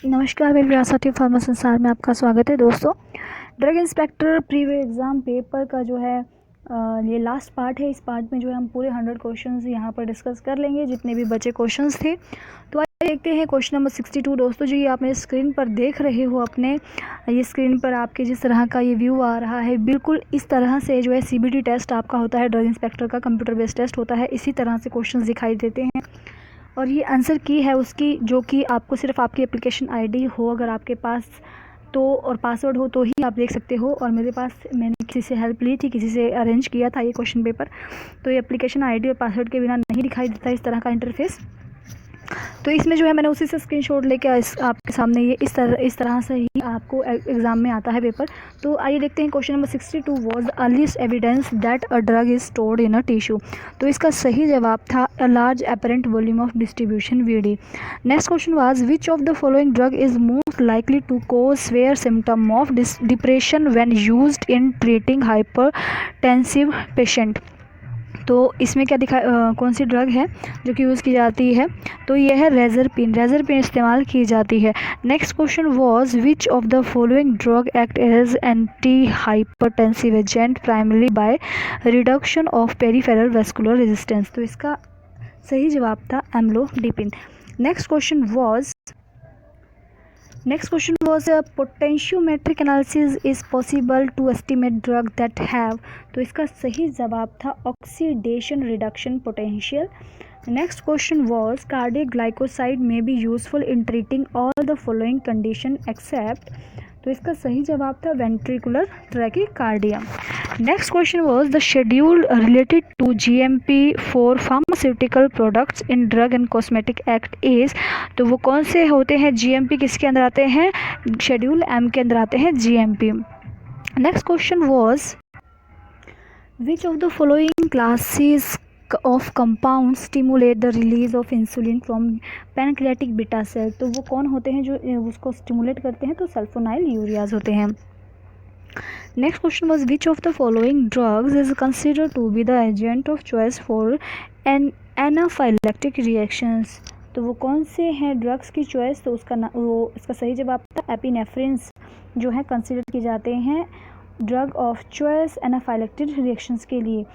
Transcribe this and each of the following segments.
नमस्कार, मेरे विरासती फार्मा संसार में आपका स्वागत है दोस्तों। Drug inspector previous exam paper का जो है ये लास्ट पार्ट है। इस पार्ट में जो है हम पूरे 100 क्वेश्चंस यहाँ पर डिस्कस कर लेंगे, जितने भी बचे क्वेश्चंस थे। तो आइए देखते हैं क्वेश्चन नंबर 62 दोस्तों। जो ये आप मेरे स्क्रीन पर देख रहे हो, अपने ये स्क्रीन पर आपके जिस तरह का ये व्यू आ रहा है, बिल्कुल इस तरह से जो है CBT टेस्ट आपका होता है। ड्रग इंस्पेक्टर का कंप्यूटर बेस्ड टेस्ट होता है, इसी तरह से क्वेश्चन दिखाई देते हैं। और ये आंसर की है उसकी, जो कि आपको सिर्फ आपकी एप्लीकेशन आईडी हो अगर आपके पास तो, और पासवर्ड हो तो ही आप देख सकते हो। और मेरे पास, मैंने किसी से हेल्प ली थी, किसी से अरेंज किया था ये क्वेश्चन पेपर, तो ये एप्लीकेशन आईडी और पासवर्ड के बिना नहीं दिखाई देता इस तरह का इंटरफेस। तो इसमें जो है मैंने उसी से स्क्रीनशॉट लेके आपके सामने ये इस तरह से ही आपको एग्ज़ाम में आता है पेपर। तो आइए देखते हैं question number 62 was the earliest evidence that a drug is stored in a tissue. तो इसका सही जवाब था a large apparent volume of distribution VD। Next question was which of the following drug is most likely to cause severe symptom of depression when used in treating hypertensive patient। तो इसमें क्या कौन सी drug है जो कि use की जाती है, तो यह है रेजरपिन इस्तेमाल की जाती है। Next question was which of the following drug act as anti hypertensive agent primary by reduction of peripheral vascular resistance. तो इसका सही जवाब था amlodipine. Next question was a potentiometric analysis is possible to estimate drug that have। तो इसका सही जवाब था oxidation reduction potential. Next question was cardiac glycoside may be useful in treating all the following condition except। तो इसका सही जवाब था ventricular tachycardia. Next question was the schedule related to GMP for pharmaceutical products in drug and cosmetic act is. तो वो कौन से होते हैं? GMP किसके अंदर आते हैं? शेड्यूल M के अंदर आते हैं GMP। Next question was which of the following classes of compounds stimulate the release of insulin from pancreatic beta cell। तो वो कौन होते हैं जो उसको स्टिमुलेट करते हैं? तो सल्फोनाइल यूरियाज होते हैं। Next question was which of the following drugs is considered to be the agent of choice for anaphylactic reactions. तो वो कौन से हैं ड्रग्स की चॉइस? तो इसका सही जवाब था एपिनेफ्रिन्स, जो है कंसिडर किए जाते हैं drug of choice anaphylactic reactions के लिए।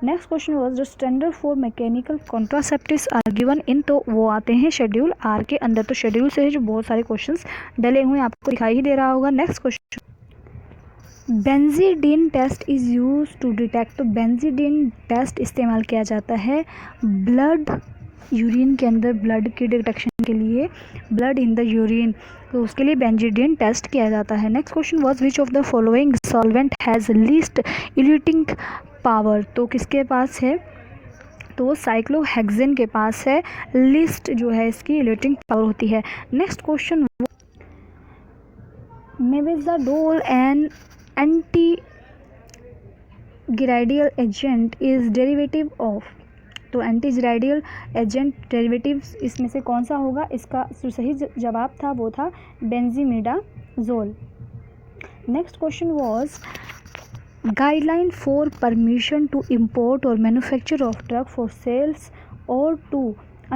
Next question was the standard for mechanical contraceptives are given in. तो वो आते हैं शेड्यूल R के अंदर। तो शेड्यूल से है जो बहुत सारे क्वेश्चंस डले हुए हैं, आपको दिखाई ही दे रहा होगा। Next question benzidine test is use to detect. तो बेंजीडीन टेस्ट इस्तेमाल किया जाता है ब्लड यूरिन के अंदर, ब्लड की डिटेक्शन के लिए, ब्लड इन द यूरिन, तो उसके लिए बेंजीडीन टेस्ट किया जाता है। Next question was which of the following solvent has least eluting power. तो किसके पास है? तो वो साइक्लोहेक्सेन के पास है, लिस्ट जो है इसकी इल्यूटिंग पावर होती है। Next question mebendazole an anti giardial agent is derivative of. तो एंटी गिराइडियल एजेंट डेरिवेटिव्स इसमें से कौन सा होगा? इसका जो सही जवाब था वो था benzimidazole. Next question was guideline for permission to import or manufacture of drug for sales or to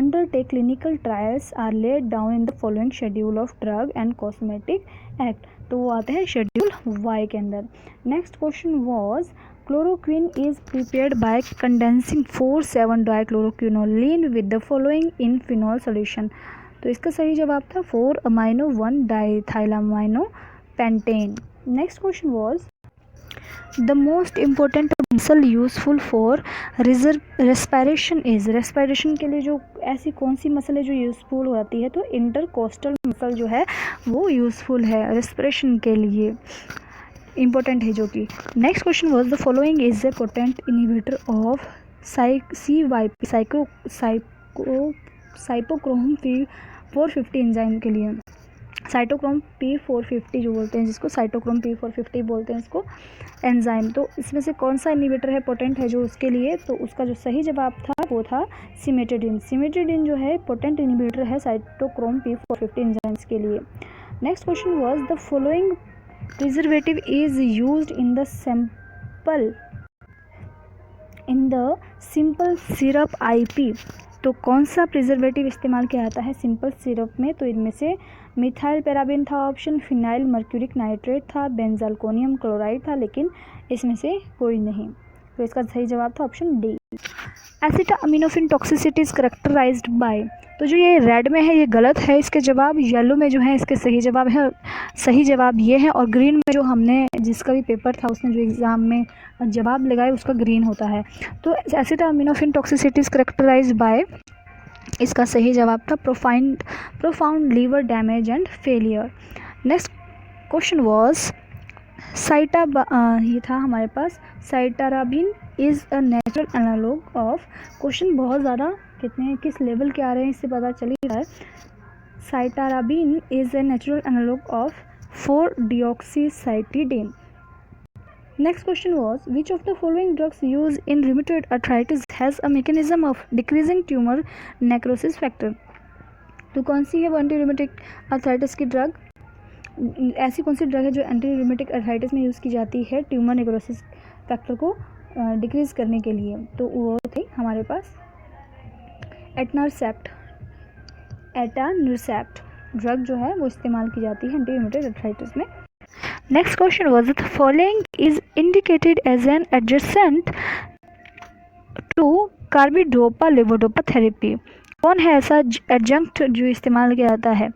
undertake clinical trials are laid down in the following schedule of drug and cosmetic act। तो वो आते हैं schedule Y के अंदर। Next question was chloroquine is prepared by condensing 4,7-dichloroquinoline with the following in phenol solution. तो इसका सही जवाब था 4-amino-1-diethylamino pentane. Next question was The most important muscle useful for respiration is। Respiration के लिए जो ऐसी कौन सी मसल है जो यूज़फुल होती है? तो इंटरकोस्टल मसल जो है वो यूज़फुल है रेस्पिरेशन के लिए, इम्पोर्टेंट है जो कि। Next question was the following is a potent inhibitor of CYP cytochrome P450 enzyme के लिए। साइटोक्रोम P450 जो बोलते हैं, जिसको साइटोक्रोम P450 बोलते हैं इसको एंजाइम। तो इसमें से कौन सा इनहिबिटर है पोटेंट है जो उसके लिए? तो उसका जो सही जवाब था वो था सिमेटिडिन। सिमेटिडिन जो है पोटेंट इनहिबिटर है साइटोक्रोम P450 एंजाइम्स के लिए। Next question was the following preservative is used in the simple syrup IP। तो कौन सा प्रिजर्वेटिव इस्तेमाल किया जाता है सिंपल सिरप में? तो इनमें से मिथाइल पैराबेन था ऑप्शन, फिनाइल मर्क्यूरिक नाइट्रेट था, बेंजालकोनियम क्लोराइड था, लेकिन इसमें से कोई नहीं। तो इसका सही जवाब था option D. Acetaminophen toxicity is characterized by, तो जो ये रेड में है ये गलत है इसके जवाब, येलो में जो है इसके सही जवाब है, सही जवाब ये है, और ग्रीन में जो हमने जिसका भी पेपर था उसने जो एग्ज़ाम में जवाब लगाया उसका ग्रीन होता है। तो acetaminophen toxicity is characterized by, इसका सही जवाब था profound liver damage and failure. Next question was ये था हमारे पास cytarabine is a natural analogue of, question बहुत ज़्यादा कितने किस लेवल के आ रहे हैं इससे पता चल ही रहा है। Cytarabine is a natural analogue of 4-deoxycytidine। Next question was, which of the following drugs used in rheumatoid arthritis has a mechanism of decreasing tumor necrosis factor? तो कौन सी है एंटी रूमेटिक अर्थराइटिस की ड्रग, ऐसी कौन सी drug है जो anti rheumatic arthritis में use की जाती है ट्यूमर नेक्रोसिस फैक्टर को डिक्रीज़ करने के लिए? तो वो थी हमारे पास एटानर्सेप्ट ड्रग जो है वो इस्तेमाल की जाती है एंटी रूमेटिक अर्थराइटिस में। Next question was, the following is indicated as an adjacent to carbidopa levodopa therapy। कौन है ऐसा एडजंक्ट जो इस्तेमाल किया जाता है?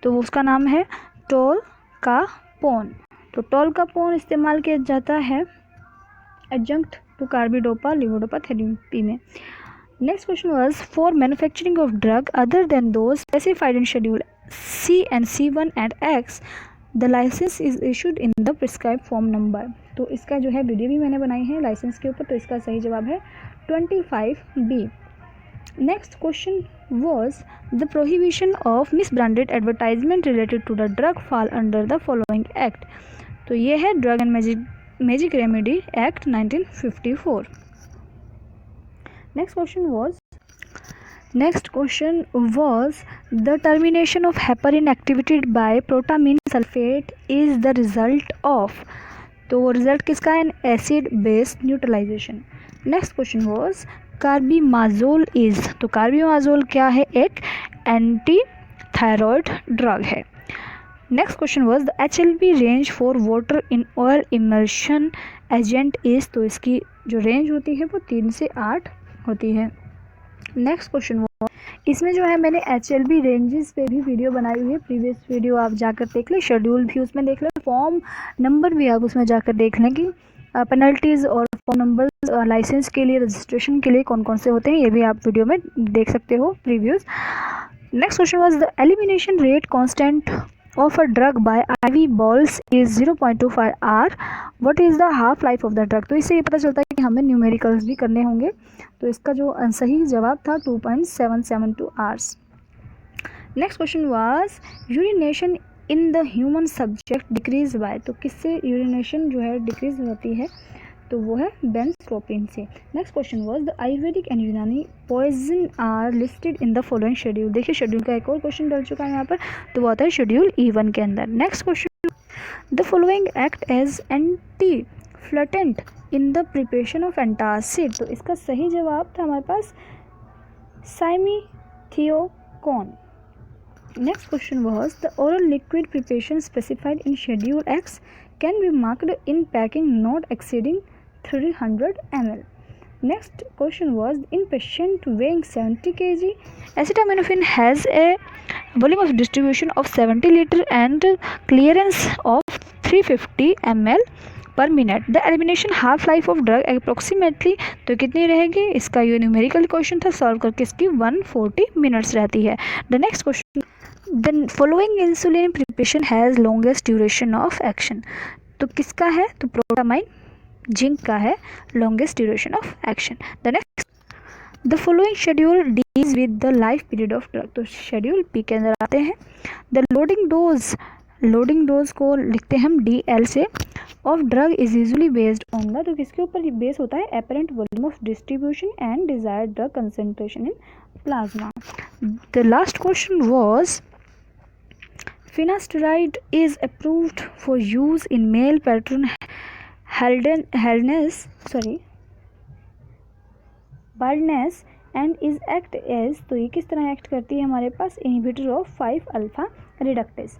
तो उसका नाम है टोलकापोन। तो टोलकापोन इस्तेमाल किया जाता है adjunct to carbidopa levodopa therapy में। Next question was, for manufacturing of drug other than those specified in schedule C and C1 and X the licence is issued in the prescribe form number. तो इसका जो है video भी मैंने बनाई है licence के ऊपर, तो इसका सही जवाब है 25B। Next question was, the prohibition of misbranded advertisement related to the drug fall under the following act. तो ये है drug and magic remedy act 1954। Next question was, the termination of heparin activity by protamine sulfate is the result of, तो वो result किसका है? Acid base neutralization. Next question was, carbimazole is, तो carbimazole क्या है? एक एंटी थायराइड ड्रग है। Next question was, the HLB range for water in oil emulsion agent is, तो इसकी जो रेंज होती है वो 3 से 8 होती है। नेक्स्ट क्वेश्चन वो, इसमें जो है मैंने HLB रेंजेस पे भी वीडियो बनाई हुई है, प्रीवियस वीडियो आप जाकर देख लें, शेड्यूल भी उसमें देख लें, फॉर्म नंबर भी आप उसमें जाकर देख लें कि पेनल्टीज़ और फॉर्म नंबर लाइसेंस के लिए रजिस्ट्रेशन के लिए कौन कौन से होते हैं, ये भी आप वीडियो में देख सकते हो previous. Next question was, the elimination rate constant of a drug by IV balls is 0.25 hour. What is the half life of the drug? तो इससे ये पता चलता है कि हमें न्यूमेरिकल्स भी करने होंगे। तो इसका जो सही जवाब था 2.772 hours। Next question was, urination in the human subject decrease by, तो किससे यूरिनेशन जो है डिक्रीज होती है? तो वो है बेंजोट्रोपिन से। Next question was, the Ayurvedic and Unani poison are listed in the following schedule. देखिए शेड्यूल का एक और क्वेश्चन डल चुका है यहाँ पर, तो वो आता है शेड्यूल E1 के अंदर। Next question, the following act as anti flatulent in the preparation of antacid, तो इसका सही जवाब था हमारे पास simethicone. Next question was, the oral liquid preparation specified in schedule X can be marked in packing not exceeding 300 ml. Next question was, in patient weighing 70 kg, acetaminophen has a volume of distribution of 70 liter and clearance of 350 ml per minute. The elimination half life of drug approximately, तो कितनी रहेगी? इसका ये numerical question था, solve करके इसकी 140 minutes रहती है। The next question, the following insulin preparation has longest duration of action, तो किसका है? तो प्रोटामाइन जिंक का है longest duration of action. The next, the following schedule deals with the life period of drug, तो schedule P के अंदर आते हैं। द लोडिंग डोज को लिखते हैं हम DL से, of drug is usually based on the, तो किसके ऊपर बेस होता है? Apparent volume of distribution and desired drug concentration in plasma. The last question was, finasteride is approved for use in male pattern baldness and is act as, तो ये किस तरह act करती है हमारे पास, इनहिबिटर ऑफ 5 अल्फा रिडक्टेज।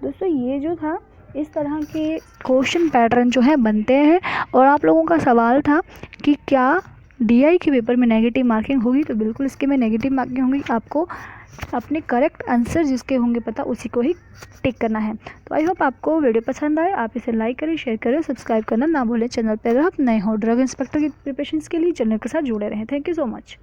दोस्तों ये जो था इस तरह के क्वेश्चन पैटर्न जो है बनते हैं। और आप लोगों का सवाल था कि क्या DI के पेपर में नेगेटिव मार्किंग होगी, तो बिल्कुल इसके में नेगेटिव मार्किंग होगी। आपको अपने करेक्ट आंसर जिसके होंगे पता उसी को ही टिक करना है। तो आई होप आपको वीडियो पसंद आए, आप इसे लाइक करें, शेयर करें, सब्सक्राइब करना ना भूलें चैनल पर। अगर आप नए हो ड्रग इंस्पेक्टर की प्रिपरेशन के लिए चैनल के साथ जुड़े रहें। Thank you so much.